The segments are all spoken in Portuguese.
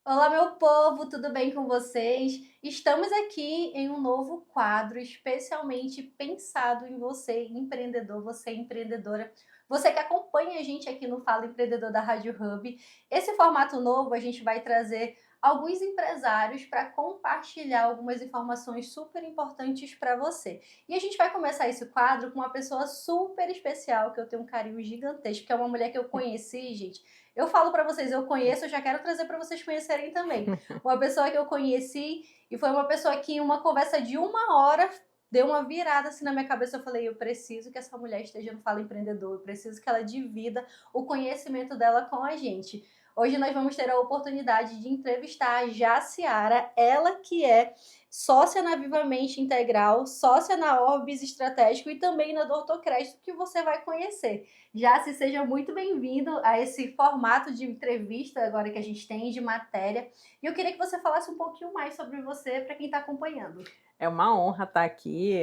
Olá, meu povo, tudo bem com vocês? Estamos aqui em um novo quadro especialmente pensado em você, empreendedor, você empreendedora, você que acompanha a gente aqui no Fala Empreendedor da Rádio Hub. Esse formato novo a gente vai trazer alguns empresários para compartilhar algumas informações super importantes para você. E a gente vai começar esse quadro com uma pessoa super especial que eu tenho um carinho gigantesco, que é uma mulher que eu conheci, gente. Eu falo para vocês, eu conheço, eu já quero trazer para vocês conhecerem também. Uma pessoa que eu conheci e foi uma pessoa que em uma conversa de 1 hora deu uma virada assim na minha cabeça. Eu falei, eu preciso que essa mulher esteja no Fala Empreendedor, eu preciso que ela divida o conhecimento dela com a gente. Hoje nós vamos ter a oportunidade de entrevistar a Jaciara, ela que é sócia na Vivamente Integral, sócia na Orbis Estratégico e também na Doutor Crédito, que você vai conhecer. Jaci, seja muito bem-vindo a esse formato de entrevista agora que a gente tem, de matéria. E eu queria que você falasse um pouquinho mais sobre você para quem está acompanhando. É uma honra estar aqui.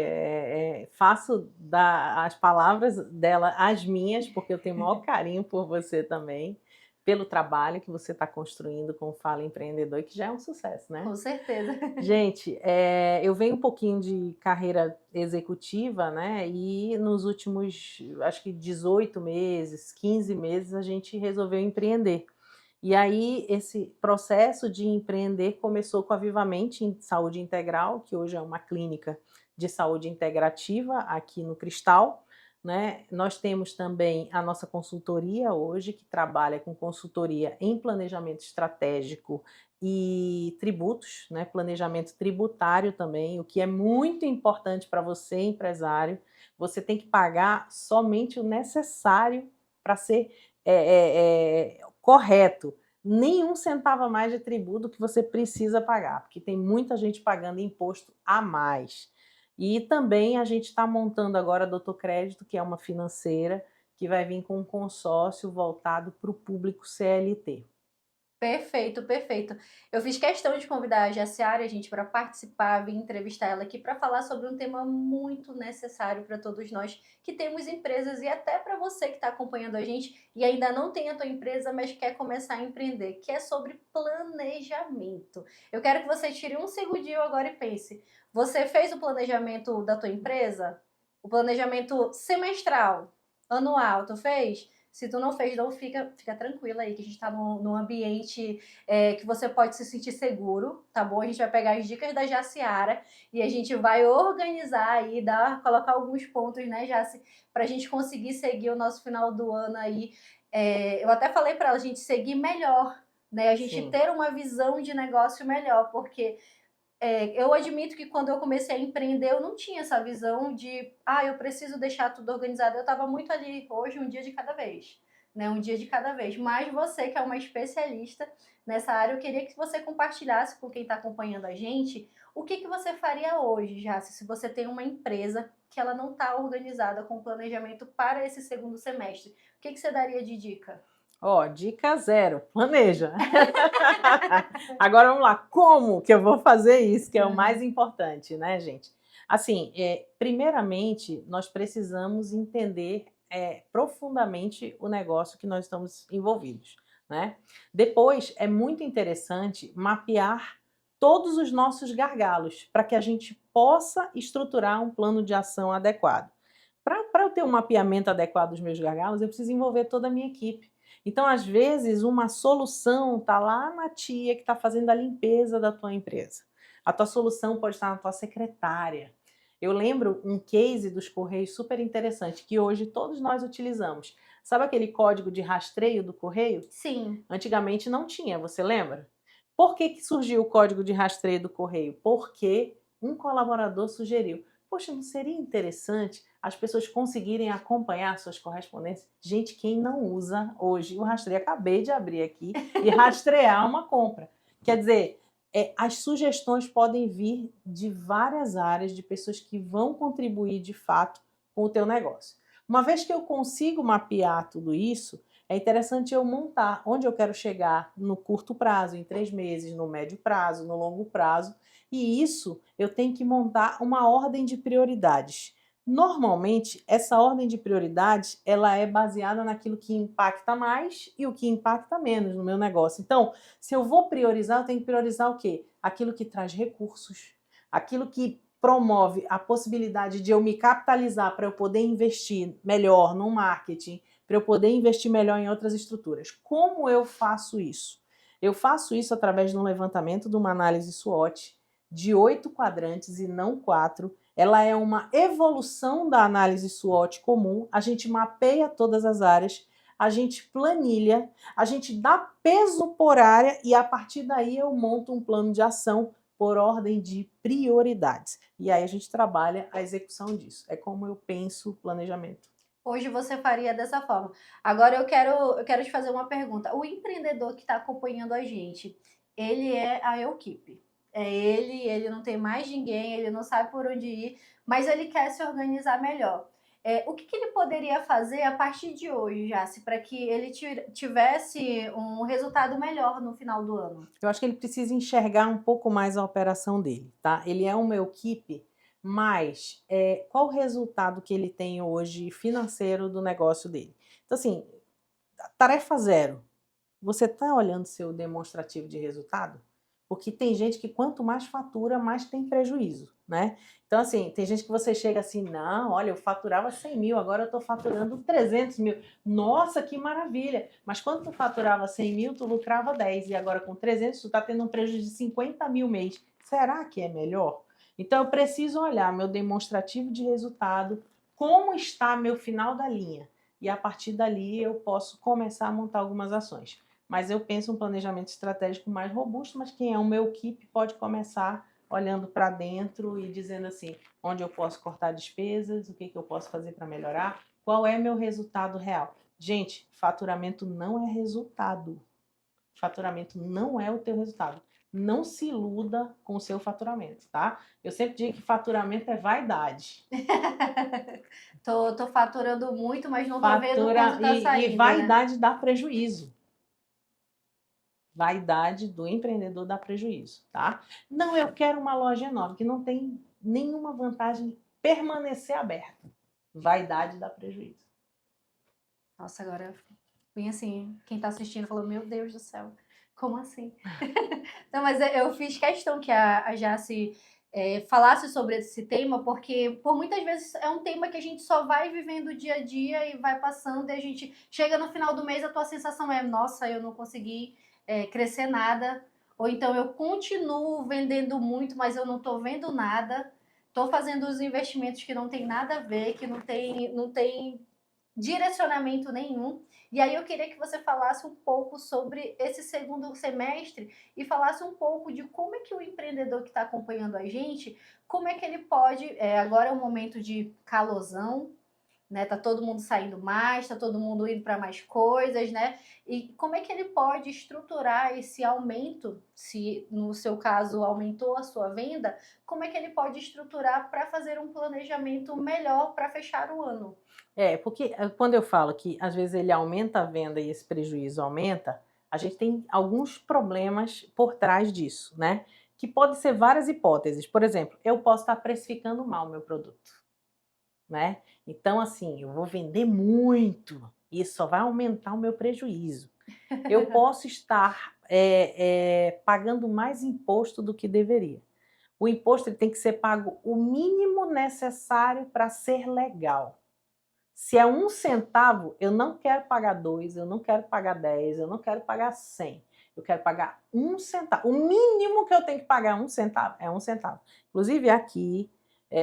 Faço as palavras dela as minhas, porque eu tenho o maior carinho por você também, pelo trabalho que você está construindo com o Fala Empreendedor, que já é um sucesso, né? Com certeza. Gente, eu venho um pouquinho de carreira executiva, né? E nos últimos, acho que 18 meses, 15 meses, a gente resolveu empreender. E aí, esse processo de empreender começou com a Vivamente em Saúde Integral, que hoje é uma clínica de saúde integrativa aqui no Cristal, né? Nós temos também a nossa consultoria hoje, que trabalha com consultoria em planejamento estratégico e tributos, né? Planejamento tributário também, o que é muito importante para você, empresário. Você tem que pagar somente o necessário para ser correto. Nenhum centavo a mais de tributo que você precisa pagar, porque tem muita gente pagando imposto a mais. E também a gente está montando agora a Doutor Crédito, que é uma financeira que vai vir com um consórcio voltado para o público CLT. Perfeito, perfeito. Eu fiz questão de convidar a Jaciara, gente, para participar, vir entrevistar ela aqui para falar sobre um tema muito necessário para todos nós que temos empresas e até para você que está acompanhando a gente e ainda não tem a tua empresa, mas quer começar a empreender, que é sobre planejamento. Eu quero que você tire um segundinho agora e pense. Você fez o planejamento da tua empresa? O planejamento semestral, anual, tu fez? Se tu não fez, não fica tranquila aí, que a gente tá num ambiente que você pode se sentir seguro, tá bom? A gente vai pegar as dicas da Jaciara e a gente vai organizar aí, colocar alguns pontos, né, Jaci, pra gente conseguir seguir o nosso final do ano aí. Eu até falei pra ela, a gente seguir melhor, né? A gente Sim. ter uma visão de negócio melhor, porque eu admito que quando eu comecei a empreender, eu não tinha essa visão de, eu preciso deixar tudo organizado. Eu estava muito ali, hoje, um dia de cada vez, né? Um dia de cada vez. Mas você, que é uma especialista nessa área, eu queria que você compartilhasse com quem está acompanhando a gente o que você faria hoje, já se você tem uma empresa que ela não está organizada com o planejamento para esse segundo semestre. O que você daria de dica? Ó, dica zero, planeja. Agora vamos lá, como que eu vou fazer isso, que é o mais importante, né, gente? Assim, primeiramente, nós precisamos entender profundamente o negócio que nós estamos envolvidos, né? Depois, é muito interessante mapear todos os nossos gargalos, para que a gente possa estruturar um plano de ação adequado. Para eu ter um mapeamento adequado dos meus gargalos, eu preciso envolver toda a minha equipe. Então, às vezes, uma solução está lá na tia que está fazendo a limpeza da tua empresa. A tua solução pode estar na tua secretária. Eu lembro um case dos Correios super interessante, que hoje todos nós utilizamos. Sabe aquele código de rastreio do Correio? Sim. Antigamente não tinha, você lembra? Por que surgiu o código de rastreio do Correio? Porque um colaborador sugeriu. Poxa, não seria interessante as pessoas conseguirem acompanhar suas correspondências? Gente, quem não usa hoje o rastreio, acabei de abrir aqui e rastrear uma compra. Quer dizer, as sugestões podem vir de várias áreas, de pessoas que vão contribuir de fato com o teu negócio. Uma vez que eu consigo mapear tudo isso, é interessante eu montar onde eu quero chegar no curto prazo, em 3 meses, no médio prazo, no longo prazo. E isso eu tenho que montar uma ordem de prioridades. Normalmente, essa ordem de prioridades, ela é baseada naquilo que impacta mais e o que impacta menos no meu negócio. Então, se eu vou priorizar, eu tenho que priorizar o quê? Aquilo que traz recursos, aquilo que promove a possibilidade de eu me capitalizar para eu poder investir melhor no marketing, para eu poder investir melhor em outras estruturas. Como eu faço isso? Eu faço isso através de um levantamento de uma análise SWOT de 8 quadrantes e não 4. Ela é uma evolução da análise SWOT comum. A gente mapeia todas as áreas, a gente planilha, a gente dá peso por área e a partir daí eu monto um plano de ação por ordem de prioridades. E aí a gente trabalha a execução disso. É como eu penso o planejamento. Hoje você faria dessa forma. Agora eu quero te fazer uma pergunta. O empreendedor que está acompanhando a gente, ele é a equipe. É ele não tem mais ninguém, ele não sabe por onde ir, mas ele quer se organizar melhor. O que ele poderia fazer a partir de hoje, Jace, para que ele tivesse um resultado melhor no final do ano? Eu acho que ele precisa enxergar um pouco mais a operação dele, tá? Ele é uma equipe, mas qual o resultado que ele tem hoje financeiro do negócio dele? Então, assim, tarefa zero. Você está olhando seu demonstrativo de resultado? Porque tem gente que quanto mais fatura, mais tem prejuízo, né? Então, assim, tem gente que você chega assim, não, olha, eu faturava 100 mil, agora eu estou faturando 300 mil. Nossa, que maravilha! Mas quando tu faturava 100 mil, tu lucrava 10, e agora com 300 tu está tendo um prejuízo de 50 mil mês. Será que é melhor? Então, eu preciso olhar meu demonstrativo de resultado, como está meu final da linha. E a partir dali eu posso começar a montar algumas ações. Mas eu penso um planejamento estratégico mais robusto, mas quem é o meu equipe pode começar olhando para dentro e dizendo assim, onde eu posso cortar despesas, o que eu posso fazer para melhorar, qual é meu resultado real. Gente, faturamento não é resultado. Faturamento não é o teu resultado. Não se iluda com o seu faturamento, tá? Eu sempre digo que faturamento é vaidade. Tô faturando muito, mas não tô vendo quanto tá saindo, E né? vaidade dá prejuízo. Vaidade do empreendedor dá prejuízo, tá? Não, eu quero uma loja enorme, que não tem nenhuma vantagem permanecer aberta. Vaidade dá prejuízo. Nossa, agora vem assim, quem tá assistindo falou, meu Deus do céu, como assim? Não, mas eu fiz questão que a Jace falasse sobre esse tema, porque por muitas vezes é um tema que a gente só vai vivendo dia a dia e vai passando, e a gente chega no final do mês, a tua sensação é, nossa, eu não consegui crescer nada, ou então eu continuo vendendo muito, mas eu não tô vendo nada, tô fazendo os investimentos que não tem nada a ver, que não tem direcionamento nenhum. E aí eu queria que você falasse um pouco sobre esse segundo semestre e falasse um pouco de como é que o empreendedor que está acompanhando a gente, como é que ele pode, agora é um momento de calosão, né? Tá todo mundo saindo mais, tá todo mundo indo para mais coisas, né? E como é que ele pode estruturar esse aumento, se no seu caso aumentou a sua venda, como é que ele pode estruturar para fazer um planejamento melhor para fechar o ano? Porque quando eu falo que às vezes ele aumenta a venda e esse prejuízo aumenta, a gente tem alguns problemas por trás disso, né? Que pode ser várias hipóteses. Por exemplo, eu posso estar precificando mal o meu produto, né? Então, assim, eu vou vender muito e isso só vai aumentar o meu prejuízo. Eu posso estar pagando mais imposto do que deveria. O imposto ele tem que ser pago o mínimo necessário para ser legal. Se é 1 centavo, eu não quero pagar 2, eu não quero pagar 10, eu não quero pagar 100. Eu quero pagar 1 centavo. O mínimo que eu tenho que pagar 1 centavo é 1 centavo. Inclusive aqui,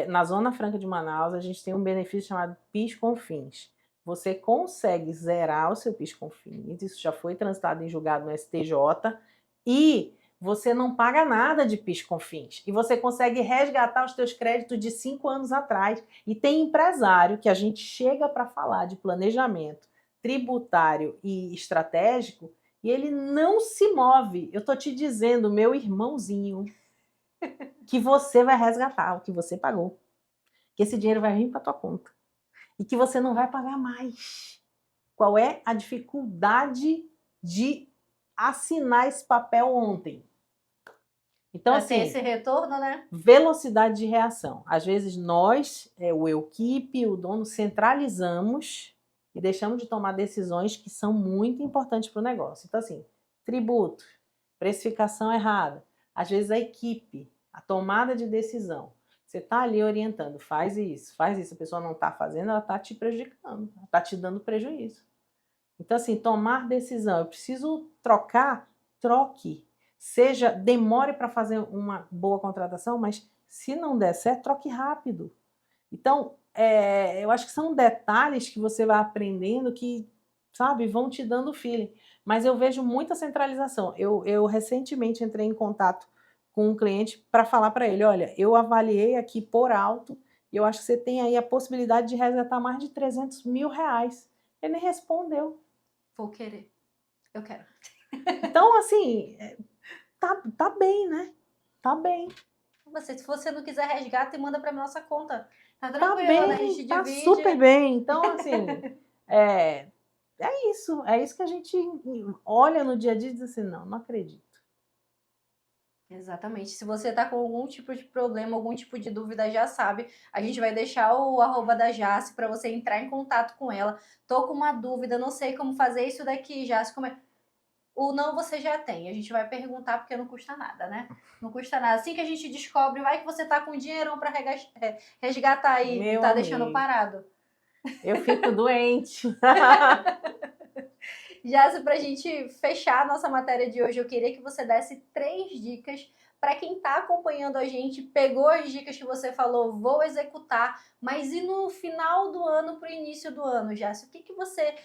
na Zona Franca de Manaus, a gente tem um benefício chamado PIS/COFINS. Você consegue zerar o seu PIS/COFINS, isso já foi transitado em julgado no STJ, e você não paga nada de PIS/COFINS. E você consegue resgatar os seus créditos de 5 anos atrás. E tem empresário que a gente chega para falar de planejamento tributário e estratégico e ele não se move. Eu tô te dizendo, meu irmãozinho, que você vai resgatar o que você pagou. Que esse dinheiro vai vir para tua conta. E que você não vai pagar mais. Qual é a dificuldade de assinar esse papel ontem? Então, Pra ter assim, esse retorno, né? velocidade de reação. Às vezes nós, o equipe, o dono, centralizamos e deixamos de tomar decisões que são muito importantes para o negócio. Então, assim, tributo, precificação errada. Às vezes a equipe, a tomada de decisão. Você está ali orientando, faz isso, a pessoa não está fazendo, ela está te prejudicando, ela está te dando prejuízo. Então, assim, tomar decisão, eu preciso trocar, troque. Seja, demore para fazer uma boa contratação, mas se não der certo, troque rápido. Então, eu acho que são detalhes que você vai aprendendo que, sabe, vão te dando feeling. Mas eu vejo muita centralização. Eu recentemente entrei em contato com um cliente para falar para ele, olha, eu avaliei aqui por alto e eu acho que você tem aí a possibilidade de resgatar mais de 300 mil reais. Ele me respondeu. Vou querer. Eu quero. Então, assim, tá bem, né? Tá bem. Se você não quiser resgata e manda pra nossa conta. Tá Tá tranquilo, né? A bem, gente tá divide. super bem. Então, assim, é isso. É isso que a gente olha no dia a dia e diz assim, não acredito. Exatamente. Se você tá com algum tipo de problema, algum tipo de dúvida, já sabe. A gente vai deixar o arroba da Jace para você entrar em contato com ela. Tô com uma dúvida, não sei como fazer isso daqui, Jace. Como é? O não você já tem. A gente vai perguntar porque não custa nada, né? Não custa nada. Assim que a gente descobre, vai que você tá com dinheirão para resgatar aí e Meu tá deixando amigo, parado. eu fico doente. Jace, para a gente fechar a nossa matéria de hoje, eu queria que você desse 3 dicas para quem está acompanhando a gente, pegou as dicas que você falou, vou executar, mas e no final do ano para o início do ano, Jace? O que você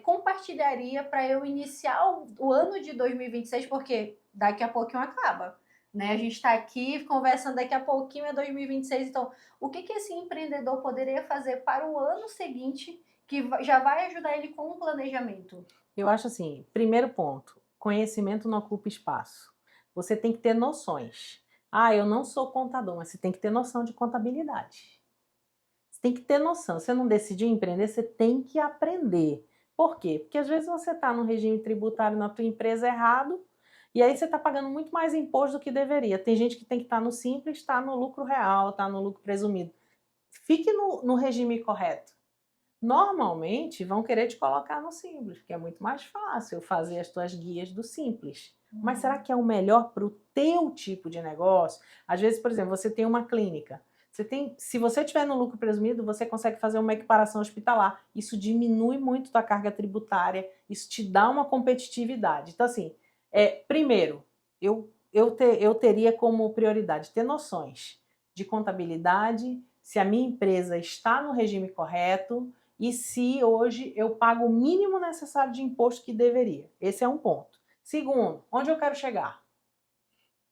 compartilharia para eu iniciar o ano de 2026? Porque daqui a pouquinho acaba. Né? A gente está aqui conversando, daqui a pouquinho é 2026, então o que esse empreendedor poderia fazer para o ano seguinte que já vai ajudar ele com um planejamento? Eu acho assim, primeiro ponto, conhecimento não ocupa espaço. Você tem que ter noções. Eu não sou contador, mas você tem que ter noção de contabilidade. Você tem que ter noção. Você não decidiu empreender, você tem que aprender. Por quê? Porque às vezes você está no regime tributário na tua empresa errado e aí você está pagando muito mais imposto do que deveria. Tem gente que tem que estar no simples, está no lucro real, está no lucro presumido. Fique no regime correto. Normalmente vão querer te colocar no simples, porque é muito mais fácil fazer as tuas guias do simples. Mas será que é o melhor para o teu tipo de negócio? Às vezes, por exemplo, você tem uma clínica. Se você tiver no lucro presumido, você consegue fazer uma equiparação hospitalar. Isso diminui muito a carga tributária, isso te dá uma competitividade. Então, assim, primeiro, eu teria como prioridade ter noções de contabilidade, se a minha empresa está no regime correto, e se hoje eu pago o mínimo necessário de imposto que deveria. Esse é um ponto. Segundo, onde eu quero chegar?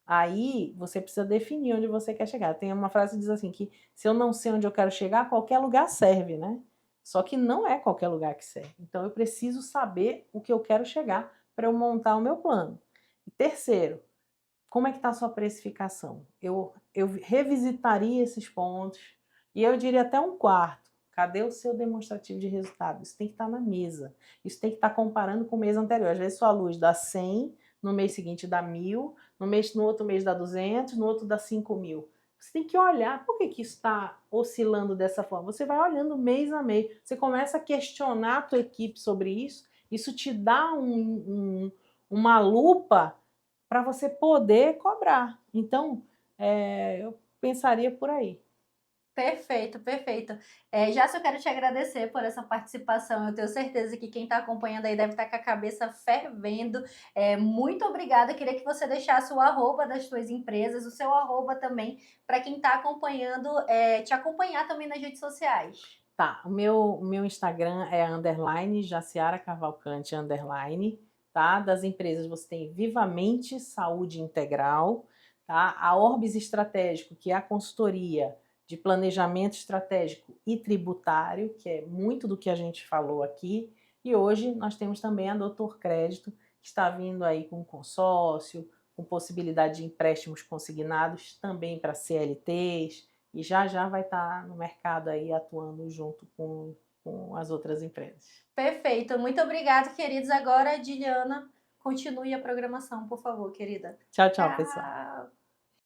Aí você precisa definir onde você quer chegar. Tem uma frase que diz assim que se eu não sei onde eu quero chegar, qualquer lugar serve, né? Só que não é qualquer lugar que serve. Então eu preciso saber o que eu quero chegar para eu montar o meu plano. E terceiro, como é que está a sua precificação? Eu revisitaria esses pontos e eu diria até um quarto. Cadê o seu demonstrativo de resultado? Isso tem que estar na mesa. Isso tem que estar comparando com o mês anterior. Às vezes sua luz dá 100, no mês seguinte dá 1.000, no outro mês dá 200, no outro dá 5.000. Você tem que olhar por que isso está oscilando dessa forma. Você vai olhando mês a mês. Você começa a questionar a tua equipe sobre isso. Isso te dá uma lupa para você poder cobrar. Então, eu pensaria por aí. Perfeito, perfeito. Jássio, eu quero te agradecer por essa participação. Eu tenho certeza que quem está acompanhando aí deve estar com a cabeça fervendo. Muito obrigada. Queria que você deixasse o arroba das suas empresas, o seu arroba também, para quem está acompanhando, te acompanhar também nas redes sociais. Tá, o meu Instagram é _ Jaciara Cavalcante _ tá? Das empresas você tem Vivamente Saúde Integral, tá? A Orbis Estratégico, que é a consultoria de planejamento estratégico e tributário, que é muito do que a gente falou aqui. E hoje nós temos também a Doutor Crédito, que está vindo aí com consórcio, com possibilidade de empréstimos consignados também para CLTs, e já vai estar no mercado aí atuando junto com as outras empresas. Perfeito. Muito obrigada, queridos. Agora, Diliana, continue a programação, por favor, querida. Tchau, pessoal.